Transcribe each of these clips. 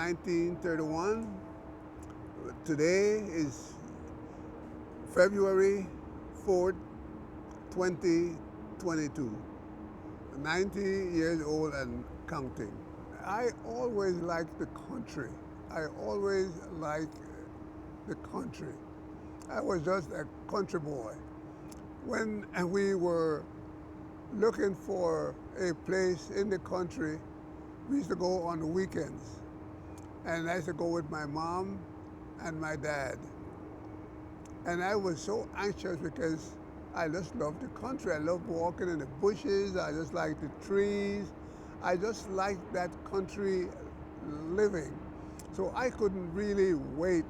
1931. Today is February 4th, 2022. 90 years old and counting. I always liked the country. I always liked the country. I was just a country boy. When we were looking for a place in the country, we used to go on the weekends. And I used to go with my mom and my dad. And I was so anxious because I just loved the country. I loved walking in the bushes. I just liked the trees. I just liked that country living. So I couldn't really wait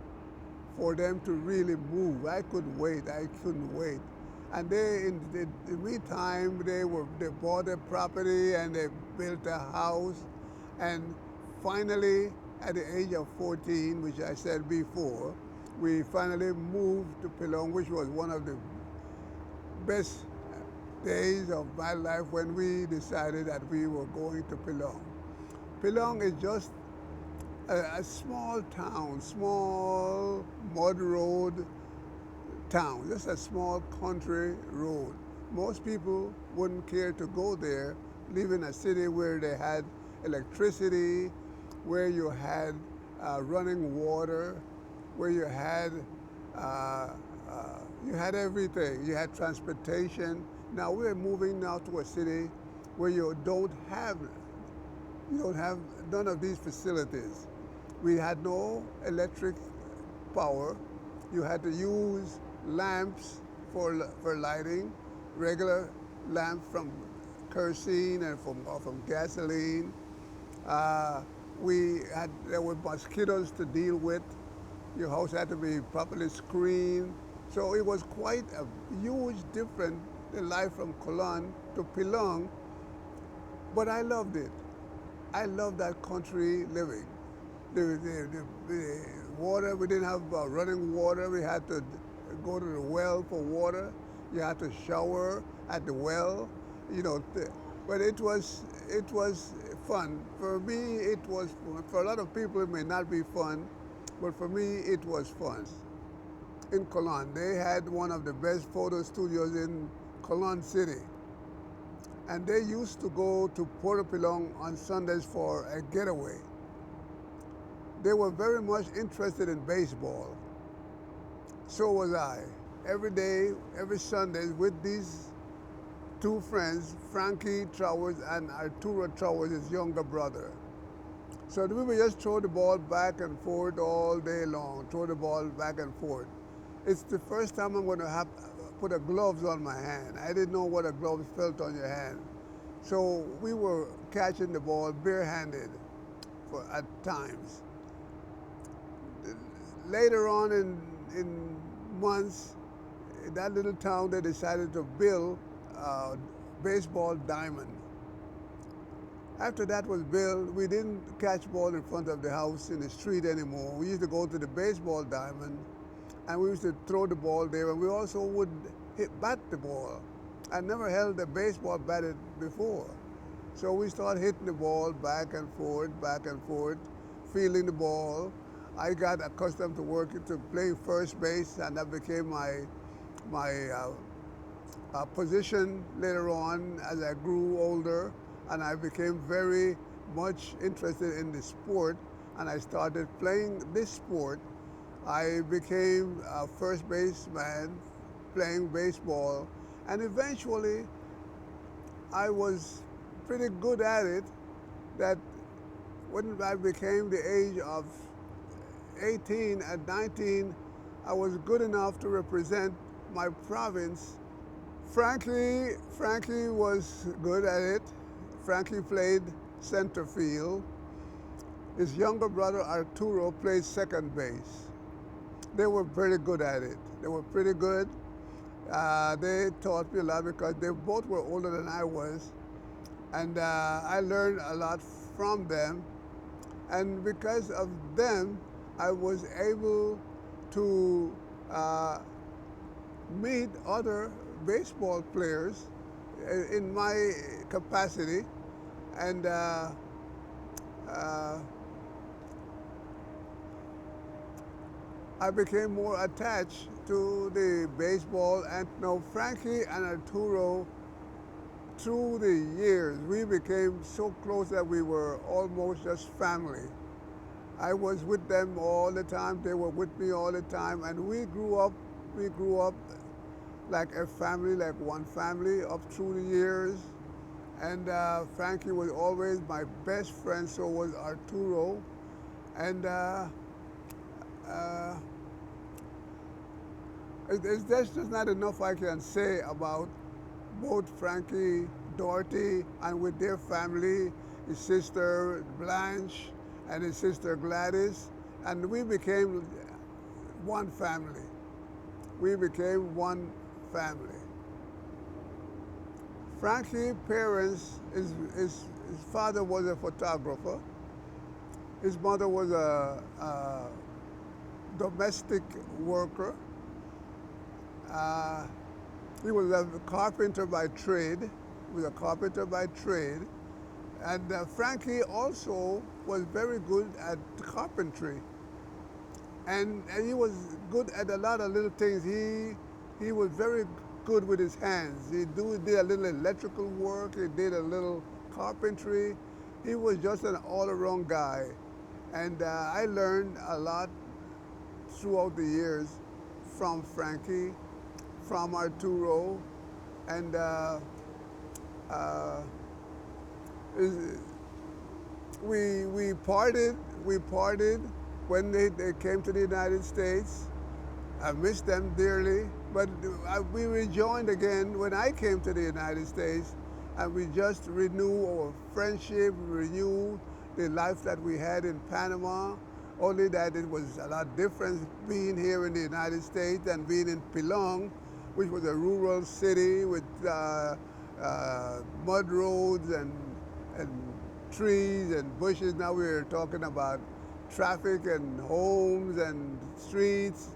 for them to really move. I couldn't wait. I couldn't wait. And they, in the meantime, they bought a property and they built a house. And finally, at the age of 14, which I said before, we finally moved to Pilong, which was one of the best days of my life when we decided that we were going to Pilong. Pilong is just a small town, small mud road town, just a small country road. Most people wouldn't care to go there, live in a city where they had electricity, where you had running water, where uh, you had everything. You had transportation. Now we're moving now to a city where you don't have none of these facilities. We had no electric power. You had to use lamps for lighting, regular lamps from kerosene and from gasoline. Uh, there were mosquitoes to deal with. Your house had to be properly screened. So it was quite a huge difference in life from Cologne to Pilong, but I loved it. I loved that country living. The water, we didn't have running water. We had to go to the well for water. You had to shower at the well, you know. But it was fun. For me, it was fun. For a lot of people, it may not be fun, but for me, it was fun. In Cologne, they had one of the best photo studios in Cologne City. And they used to go to Puerto Pilong on Sundays for a getaway. They were very much interested in baseball. So was I. Every day, every Sunday, with these two friends, Frankie Trowers and Arturo Trowers, his younger brother. So we would just throw the ball back and forth all day long, throw the ball back and forth. It's the first time I'm going to have put a gloves on my hand. I didn't know what a glove felt on your hand. So we were catching the ball barehanded at times. Later on in months, in that little town, they decided to build a baseball diamond. After that was built, we didn't catch ball in front of the house in the street anymore. We used to go to the baseball diamond and we used to throw the ball there, and we also would bat the ball. I never held a baseball bat before. So we started hitting the ball back and forth, fielding the ball. I got accustomed to playing first base, and that became my position later on as I grew older, and I became very much interested in the sport, and I started playing this sport. I became a first baseman playing baseball, and eventually I was pretty good at it, that when I became the age of 18 and 19, I was good enough to represent my province. Frankie was good at it. Frankie played center field. His younger brother Arturo played second base. They were pretty good at it. They were pretty good. They taught me a lot because they both were older than I was, and I learned a lot from them. And because of them, I was able to meet other baseball players in my capacity, and I became more attached to the baseball. And now Frankie and Arturo, through the years, we became so close that we were almost just family. I was with them all the time. They were with me all the time, and we grew up. We grew up like a family, like one family, up through the years. And Frankie was always my best friend. So was Arturo. And uh, there's just not enough I can say about both Frankie Doherty and with their family, his sister Blanche and his sister Gladys, and we became one family. We became one family. Frankie's parents, his father was a photographer. His mother was a domestic worker. Uh, he was a carpenter by trade. He was a carpenter by trade. And Frankie also was very good at carpentry. And he was good at a lot of little things. He was very good with his hands. Did a little electrical work. He did a little carpentry. He was just an all-around guy. And I learned a lot throughout the years from Frankie, from Arturo, and uh, we parted. We parted when they came to the United States. I miss them dearly, but we rejoined again when I came to the United States, and we just renew our friendship, renew the life that we had in Panama. Only that it was a lot different being here in the United States and being in Pilong, which was a rural city with mud roads and trees and bushes. Now we're talking about traffic and homes and streets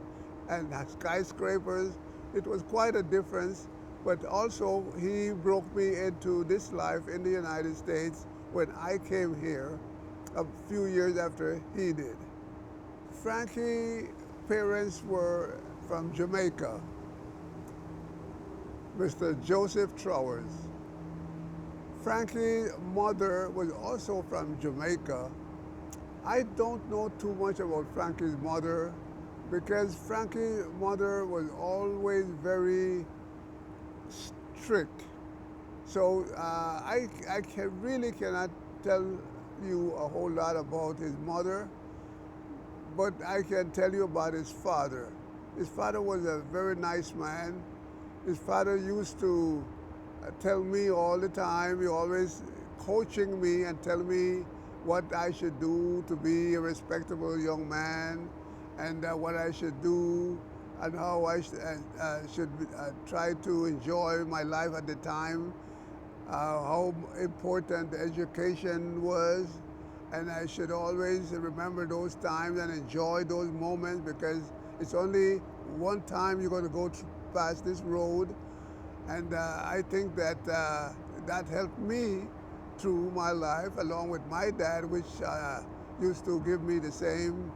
and skyscrapers. It was quite a difference, but also he broke me into this life in the United States when I came here a few years after he did. Frankie's parents were from Jamaica, Mr. Joseph Trowers. Frankie's mother was also from Jamaica. I don't know too much about Frankie's mother because Frankie's mother was always very strict. So really cannot tell you a whole lot about his mother, but I can tell you about his father. His father was a very nice man. His father used to tell me all the time, he always coaching me and tell me what I should do to be a respectable young man and what I should do and how I should try to enjoy my life at the time, how important education was, and I should always remember those times and enjoy those moments because it's only one time you're going to go past this road. And I think that that helped me through my life, along with my dad, which used to give me the same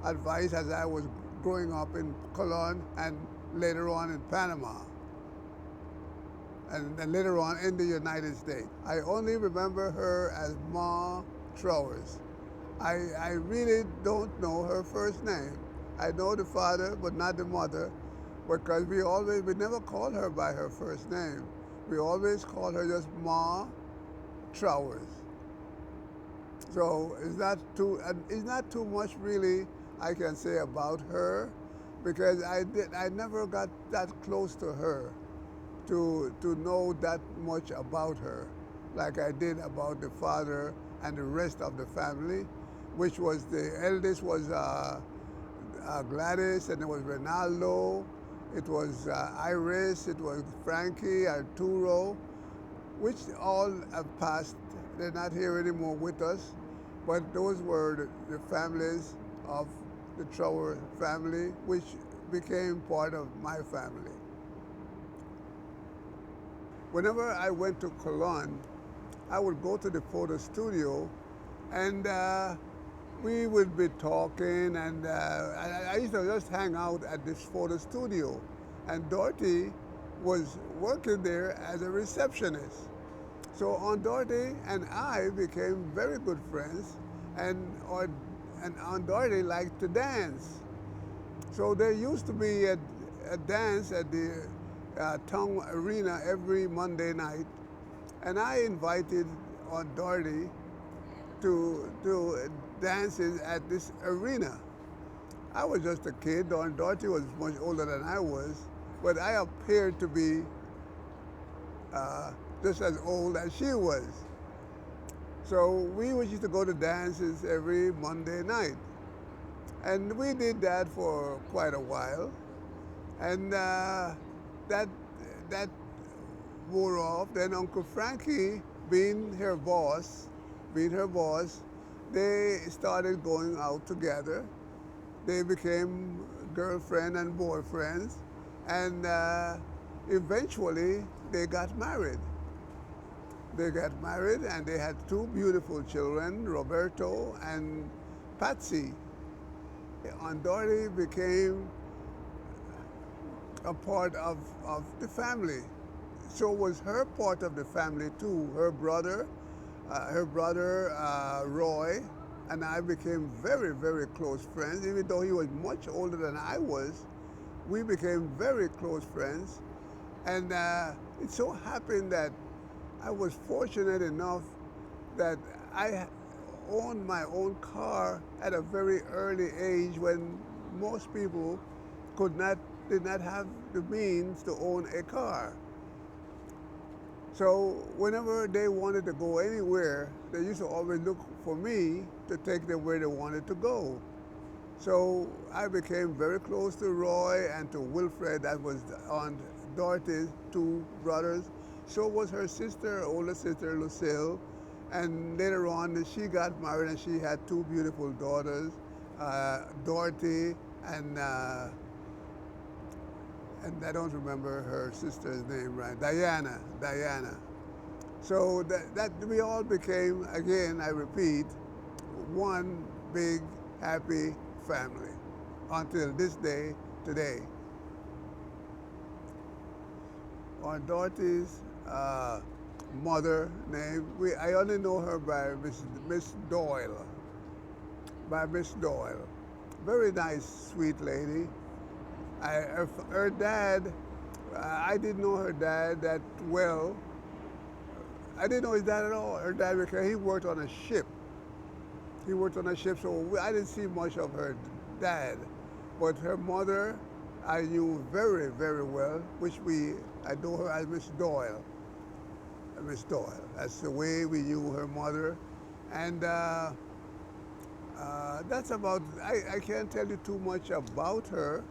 advice as I was growing up in Cologne and later on in Panama, and then later on in the United States. I only remember her as Ma Trowers. I really don't know her first name. I know the father, but not the mother, because we never called her by her first name. We always called her just Ma Trowers. So it's not too much really I can say about her, because I never got that close to her to know that much about her, like I did about the father and the rest of the family, which was the eldest was Gladys, and it was Ronaldo, it was Iris, it was Frankie, Arturo, which all have passed. They're not here anymore with us, but those were the families of the Trowers family, which became part of my family. Whenever I went to Cologne, I would go to the photo studio, and we would be talking, and I used to just hang out at this photo studio, and Dorothy was working there as a receptionist. So Aunt Dorothy and I became very good friends, and, our, and Aunt Dorothy liked to dance. So there used to be a dance at the town arena every Monday night, and I invited Aunt Dorothy to dances at this arena. I was just a kid. Aunt Dorothy was much older than I was, but I appeared to be uh, just as old as she was. So we used to go to dances every Monday night, and we did that for quite a while. And that that wore off. Then Uncle Frankie, being her boss, being her boss, they started going out together. They became girlfriend and boyfriends, and eventually they got married. They got married, and they had two beautiful children, Roberto and Patsy. Aunt Dorothy became a part of the family. So was her part of the family too. Her brother Roy, and I became very, very close friends. Even though he was much older than I was, we became very close friends. And it so happened that I was fortunate enough that I owned my own car at a very early age when most people could not did not have the means to own a car. So whenever they wanted to go anywhere, they used to always look for me to take them where they wanted to go. So I became very close to Roy and to Wilfred, that was Aunt Dorothy's two brothers. So was her sister, older sister Lucille. And later on, she got married and she had two beautiful daughters, Dorothy and I don't remember her sister's name right, Diana. So that we all became, again, I repeat, one big happy family until this day, today. Aunt Dorothy's mother name, I only know her by Miss Doyle, by Miss Doyle. Very nice, sweet lady. Her dad, I didn't know her dad that well. I didn't know his dad at all. Her dad, because he worked on a ship. He worked on a ship, so I didn't see much of her dad. But her mother, I knew very, very well, I know her as Miss Doyle. Miss Doyle. That's the way we knew her mother. And that's about, I can't tell you too much about her,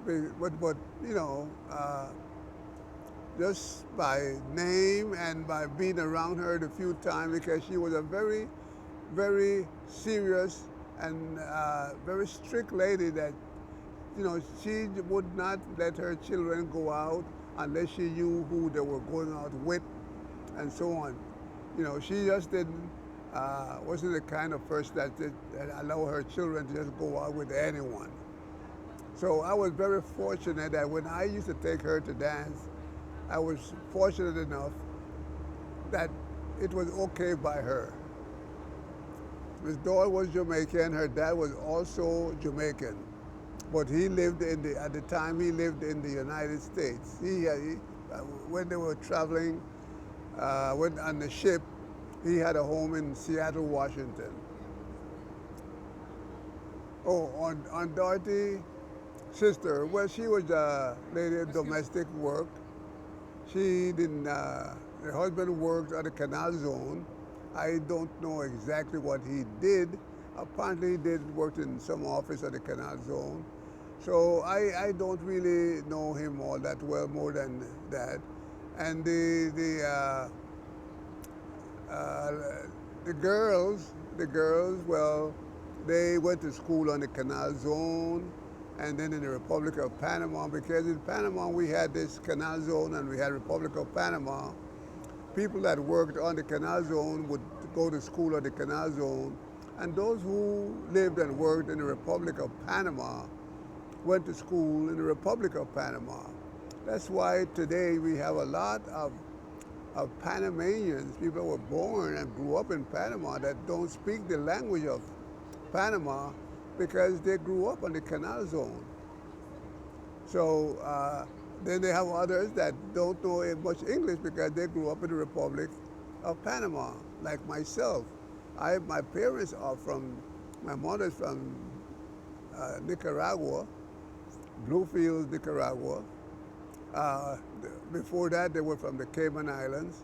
but you know, just by name and by being around her the few times, because she was a very, very serious and very strict lady that, you know, she would not let her children go out unless she knew who they were going out with and so on. You know, she just wasn't the kind of person that allow her children to just go out with anyone. So I was very fortunate that when I used to take her to dance, I was fortunate enough that it was okay by her. Miss Doyle was Jamaican. Her dad was also Jamaican, but he lived at the time he lived in the United States. When they were traveling, went on the ship, he had a home in Seattle, Washington. Oh, on Dorothy, sister, well, she was a lady of domestic work. She didn't, her husband worked at the Canal Zone. I don't know exactly what he did. Apparently he did work in some office at the Canal Zone. So I don't really know him all that well, more than that. And the girls, well, they went to school on the Canal Zone and then in the Republic of Panama, because in Panama we had this Canal Zone and we had Republic of Panama. People that worked on the Canal Zone would go to school on the Canal Zone, And those who lived and worked in the Republic of Panama went to school in the Republic of Panama. That's why today we have a lot of Panamanians, people who were born and grew up in Panama that don't speak the language of Panama because they grew up on the Canal Zone. So then they have others that don't know much English because they grew up in the Republic of Panama, like myself. My parents are from, my mother's from Nicaragua, Bluefields, Nicaragua. Uh, Before that, they were from the Cayman Islands.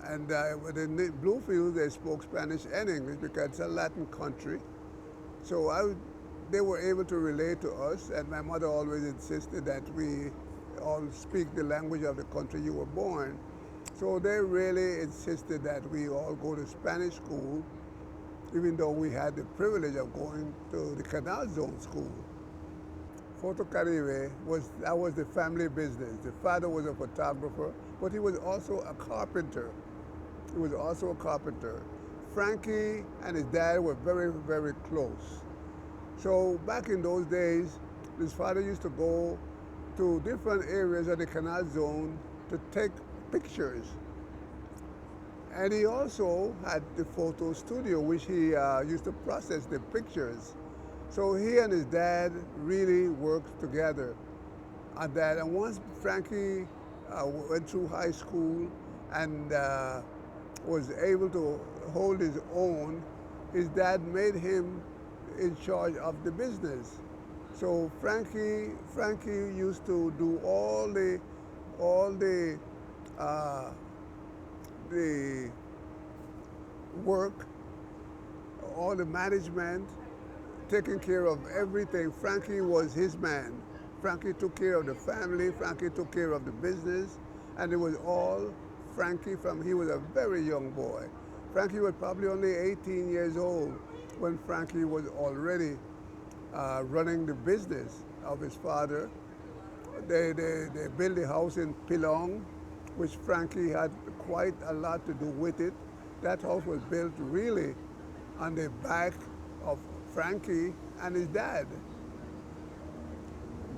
And within Bluefields, they spoke Spanish and English because it's a Latin country. So they were able to relate to us, and my mother always insisted that we all speak the language of the country you were born. So they really insisted that we all go to Spanish school, even though we had the privilege of going to the Canal Zone school. Foto Caribe that was the family business. The father was a photographer, but he was also a carpenter. He was also a carpenter. Frankie and his dad were very, very close. So back in those days, his father used to go to different areas of the Canal Zone to take pictures. And he also had the photo studio, which he used to process the pictures. So he and his dad really worked together on that. And once Frankie went through high school and was able to hold his own, his dad made him in charge of the business. So Frankie used to do the work, all the management, taking care of everything. Frankie was his man. Frankie took care of the family. Frankie took care of the business, and it was all Frankie he was a very young boy. Frankie was probably only 18 years old when Frankie was already running the business of his father. They built a house in Pilong, which Frankie had quite a lot to do with it. That house was built really on the back of Frankie and his dad,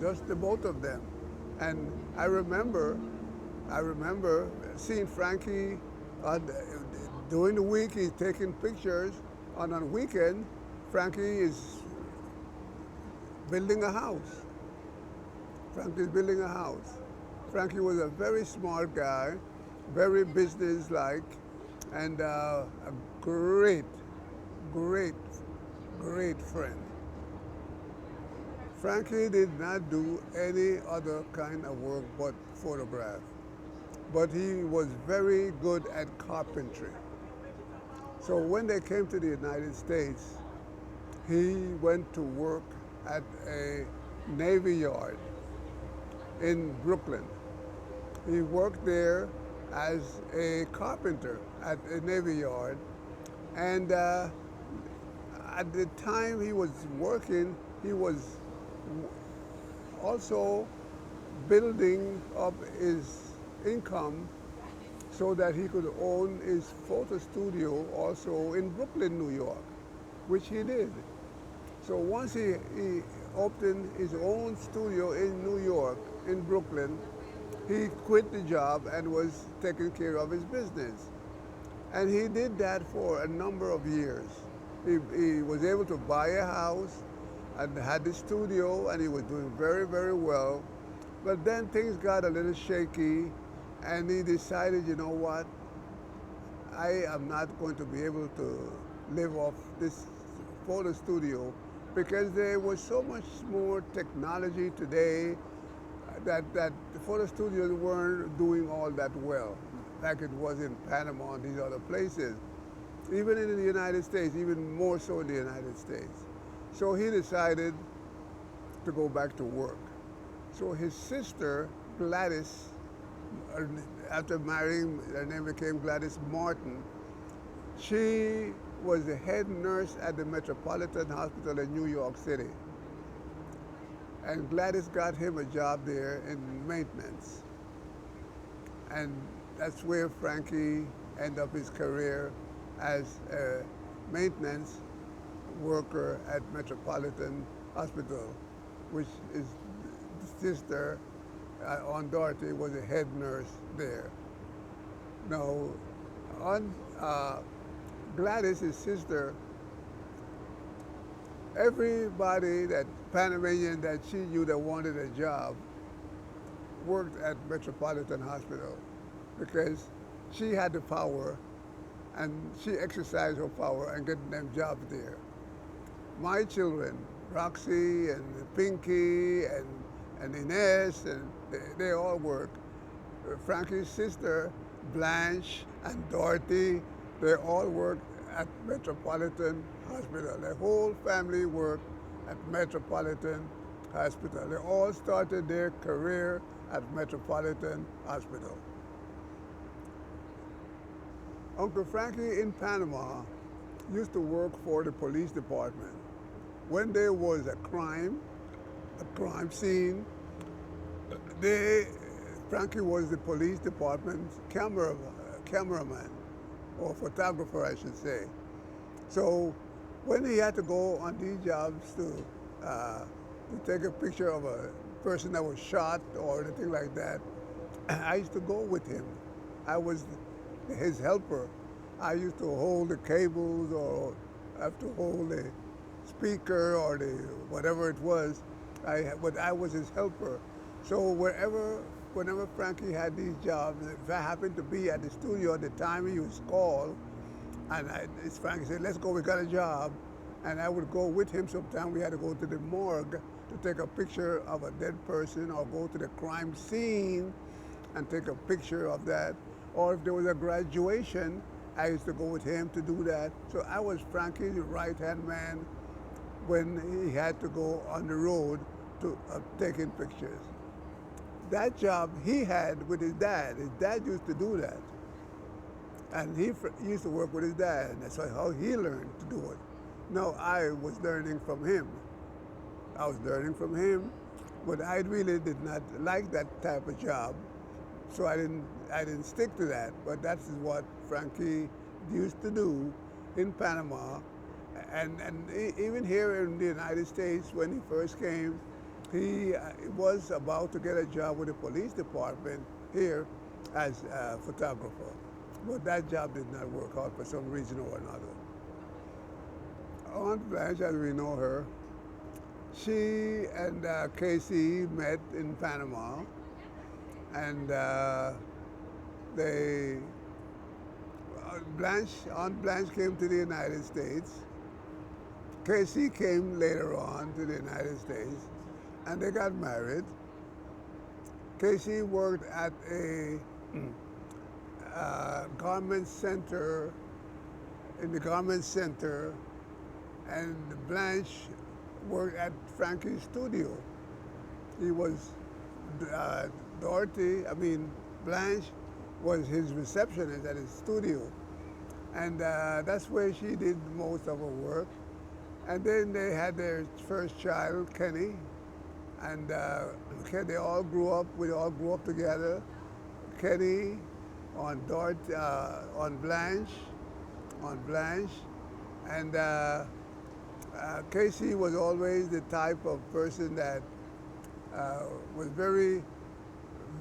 just the both of them. And I remember seeing Frankie during the week. He's taking pictures, and on weekend, Frankie is building a house. Frankie's building a house. Frankie was a very smart guy, very businesslike, and a great, great, great friend. Frankie did not do any other kind of work but photograph, but he was very good at carpentry. So when they came to the United States, he went to work at a Navy yard in Brooklyn. He worked there as a carpenter at a Navy yard, and at the time he was working, he was also building up his income so that he could own his photo studio also in Brooklyn, New York, which he did. So once he opened his own studio in New York, in Brooklyn, he quit the job and was taking care of his business. And he did that for a number of years. He was able to buy a house and had the studio, and he was doing very, very well. But then things got a little shaky, and he decided, you know what, I am not going to be able to live off this photo studio because there was so much more technology today that the photo studios weren't doing all that well, like it was in Panama and these other places. Even in the United States, even more so in the United States. So he decided to go back to work. So his sister, Gladys, after marrying, her name became Gladys Martin. She was the head nurse at the Metropolitan Hospital in New York City. And Gladys got him a job there in maintenance. And that's where Frankie ended up his career as maintenance worker at Metropolitan Hospital, which is the sister on Dorothy was a head nurse there. Now, on Gladys, his sister, everybody that Panamanian that she knew that wanted a job worked at Metropolitan Hospital because she had the power and she exercised her power and getting them jobs there. My children, Roxy and Pinky and Inez, and they all work. Frankie's sister, Blanche and Dorothy, they all work at Metropolitan Hospital. The whole family worked at Metropolitan Hospital. They all started their career at Metropolitan Hospital. Uncle Frankie in Panama used to work for the police department. When there was a crime scene, they, Frankie was the police department's cameraman, or photographer, I should say. So when he had to go on these jobs to take a picture of a person that was shot or anything like that, I used to go with him. I was his helper. I used to hold the cables or have to hold the speaker or the whatever it was. But I was his helper. So whenever Frankie had these jobs, if I happened to be at the studio at the time, he was called, and Frankie said, "Let's go, we got a job." And I would go with him. Sometimes we had to go to the morgue to take a picture of a dead person or go to the crime scene and take a picture of that. Or if there was a graduation, I used to go with him to do that. So I was Frankie's right-hand man when he had to go on the road to taking pictures. That job he had with his dad. His dad used to do that. And he used to work with his dad. And that's how he learned to do it. No, I was learning from him. I was learning from him, but I really did not like that type of job. So I didn't stick to that. But that's what Frankie used to do in Panama. And even here in the United States, when he first came, he was about to get a job with the police department here as a photographer. But that job did not work out for some reason or another. Aunt Blanche, as we know her, she and Casey met in Panama, and Aunt Blanche came to the United States. Casey came later on to the United States, and they got married. Casey worked at a garment center, in the garment center, and Blanche worked at Frankie's studio. He was, Blanche was his receptionist at his studio. And that's where she did most of her work. And then they had their first child, Kenny. And they all grew up, we all grew up together. Kenny on Blanche. And Casey was always the type of person that was very,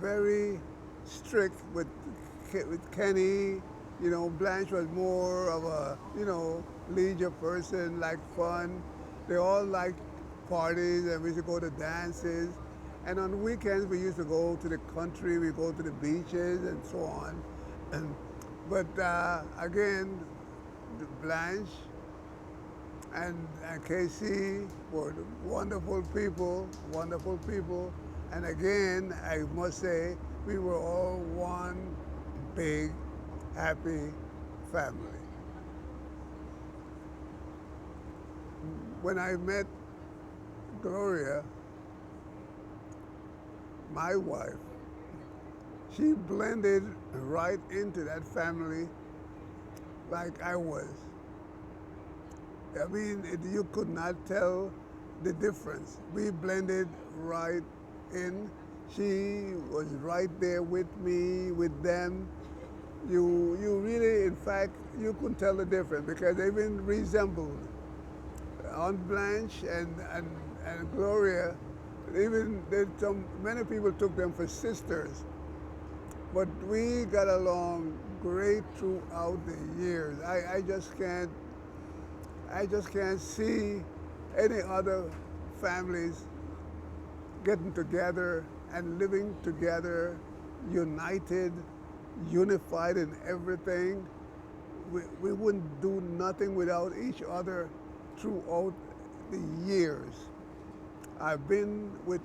very strict with Kenny. You know, Blanche was more of a, leisure person, liked fun. They all liked parties, and we used to go to dances. And on weekends, we used to go to the country, we go to the beaches and so on. But again, Blanche and Casey were wonderful people. And again, I must say, we were all one big, happy family. When I met Gloria, my wife, she blended right into that family like I was. I mean, you could not tell the difference. We blended right in. She was right there with me, with them. You really, in fact, you couldn't tell the difference because they even resembled. Aunt Blanche and Gloria, even many people took them for sisters, but we got along great throughout the years. I just can't see any other families getting together and living together, united, unified in everything. We wouldn't do nothing without each other throughout the years. I've been with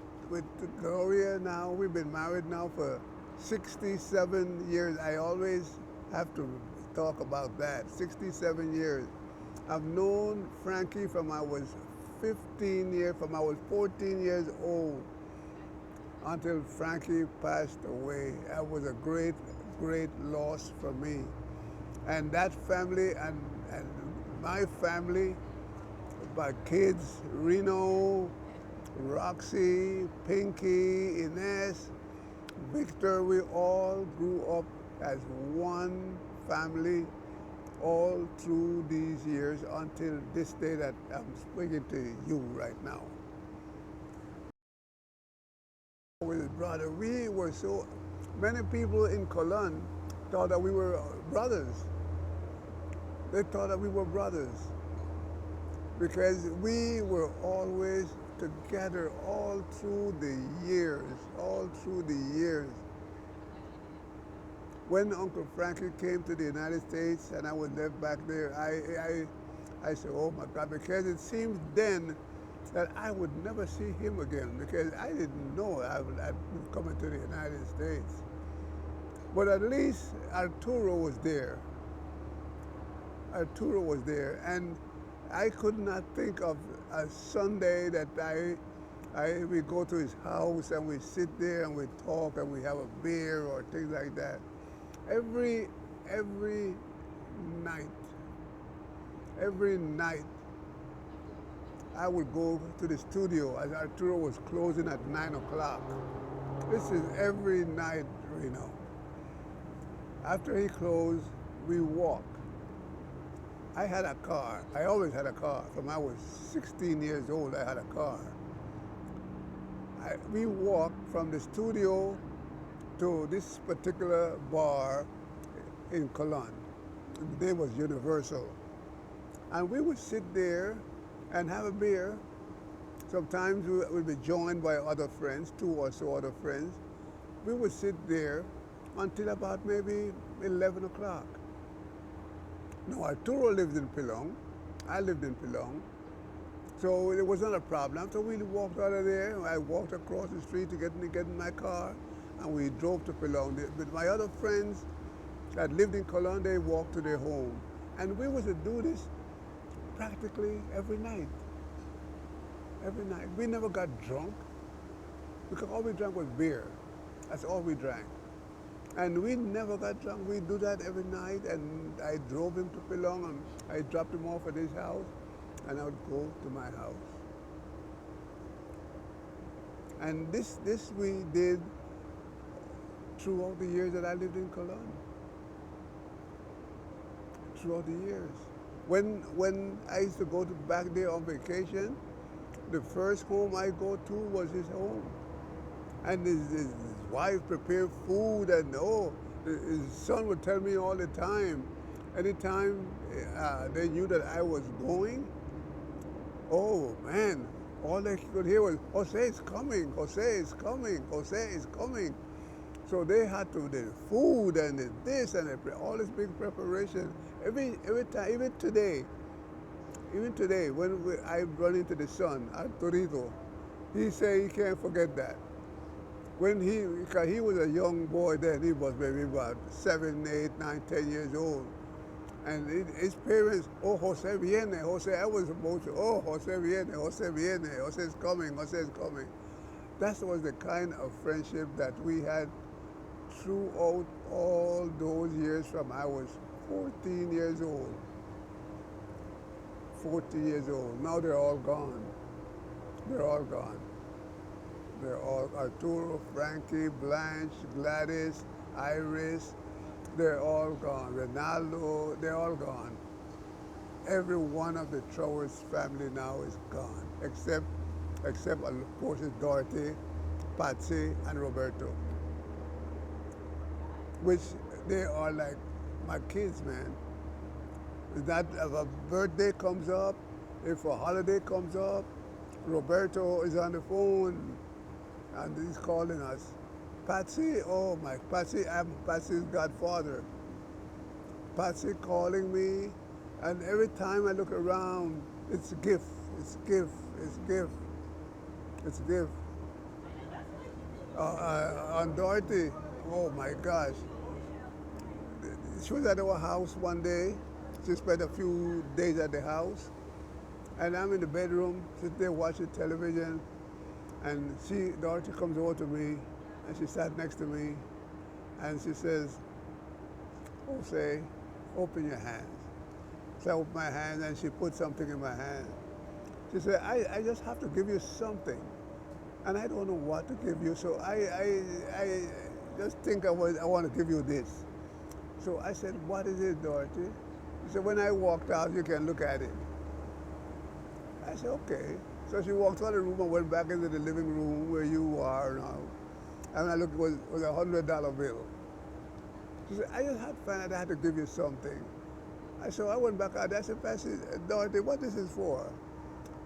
Gloria now. We've been married now for 67 years. I always have to talk about that. 67 years. I've known Frankie from I was 14 years old until Frankie passed away. That was a great, great loss for me. And that family and my family, my kids, Reno, Roxy, Pinky, Ines, Victor, we all grew up as one family all through these years until this day that I'm speaking to you right now. With his brother, we were so many people in Cologne thought that we were brothers. They thought that we were brothers because we were always together all through the years, all through the years. When Uncle Frankie came to the United States and I was left back there, I said, oh my God, because it seemed then that I would never see him again because I didn't know I'd be coming to the United States. But at least Arturo was there. Arturo was there, and I could not think of a Sunday that we go to his house and we sit there and we talk and we have a beer or things like that. Every night, every night, I would go to the studio as Arturo was closing at 9 o'clock. This is every night, you know. After he closed, we walk. I had a car. I always had a car. From I was 16 years old, I had a car. We walked from the studio to this particular bar in Cologne. The name was Universal. And we would sit there and have a beer. Sometimes we would be joined by other friends, 2 or so other friends. We would sit there until about maybe 11 o'clock. Now, Arturo lived in Pilong. I lived in Pilong. So it was not a problem. So we walked out of there. I walked across the street to get in my car, and we drove to Pilong. But my other friends that lived in Cologne, they walked to their home. And we was to do this practically every night. Every night. We never got drunk because all we drank was beer. That's all we drank. And we never got drunk. We do that every night, and I drove him to Pilong, and I dropped him off at his house, and I would go to my house. And this we did throughout the years that I lived in Cologne. Throughout the years. When I used to go back there on vacation, the first home I go to was his home. And his wife prepared food, and his son would tell me all the time, anytime they knew that I was going, oh man, all they could hear was, Jose is coming, Jose is coming, Jose is coming. So they had to, the food and this and all this big preparation. Every time, even today, when I run into the son, Arturito, he say he can't forget that. Because he was a young boy then, he was maybe about 7, 8, 9, 10 years old. And his parents, oh, Jose viene, Jose, I was supposed to, oh, Jose viene, Jose is coming, Jose is coming. That was the kind of friendship that we had throughout all those years from I was 14 years old. 14 years old. Now they're all gone. They're all gone. They're all Arturo, Frankie, Blanche, Gladys, Iris. They're all gone. Ronaldo, they're all gone. every one of the Trowers family now is gone, except of course it's Dorothy, Patsy, and Roberto, which they are like my kids, man. That if a birthday comes up, if a holiday comes up, Roberto is on the phone and he's calling us. Patsy, oh my, Patsy, I'm Patsy's godfather. Patsy calling me, and every time I look around, it's a gift, it's a gift, it's a gift, it's a gift. On Dorothy, oh my gosh, she was at our house one day. She spent a few days at the house, and I'm in the bedroom, sitting there watching television, and Dorothy comes over to me, and she sat next to me, and she says, Jose, open your hands. So I open my hands, and she put something in my hand. She said, I just have to give you something, and I don't know what to give you, so I just think I want to give you this. So I said, what is it, Dorothy? She said, when I walked out, you can look at it. I said, okay. So she walked out of the room and went back into the living room where you are now. And I looked, it was $100 bill. She said, I just had to find out I had to give you something. So I went back out there. I said, Pastor Dorothy, what this is for?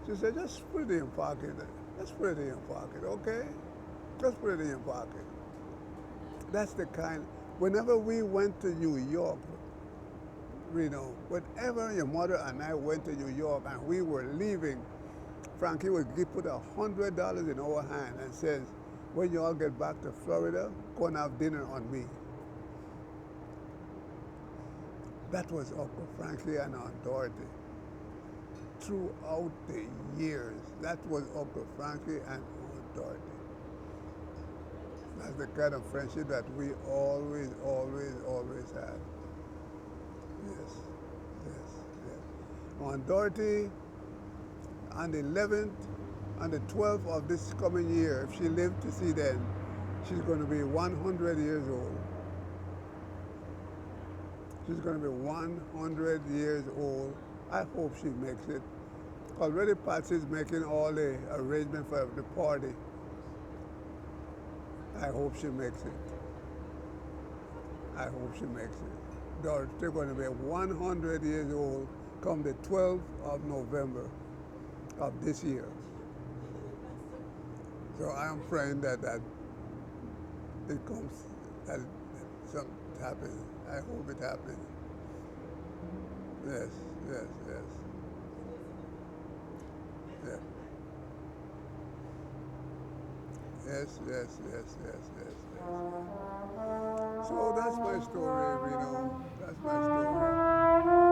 She said, just put it in your pocket. Just put it in your pocket, okay? Just put it in your pocket. That's the kind. Whenever we went to New York, whenever your mother and I went to New York and we were leaving, Frankie would put $100 in our hand and says, when you all get back to Florida, go and have dinner on me. That was Uncle Frankie and Aunt Dorothy. Throughout the years, that was Uncle Frankie and Aunt Dorothy. That's the kind of friendship that we always, always, always had. Yes, yes, yes. Aunt Dorothy, on the 11th, on the 12th of this coming year, if she lived to see then, she's going to be 100 years old. She's going to be 100 years old. I hope she makes it. Already Patsy's making all the arrangements for the party. I hope she makes it. I hope she makes it. They're going to be 100 years old come the 12th of November of this year. So I am praying that it comes, that something happens. I hope it happens. Yes, yes, yes. Yeah. Yes, yes, yes, yes, yes, yes. So that's my story, Reno. That's my story.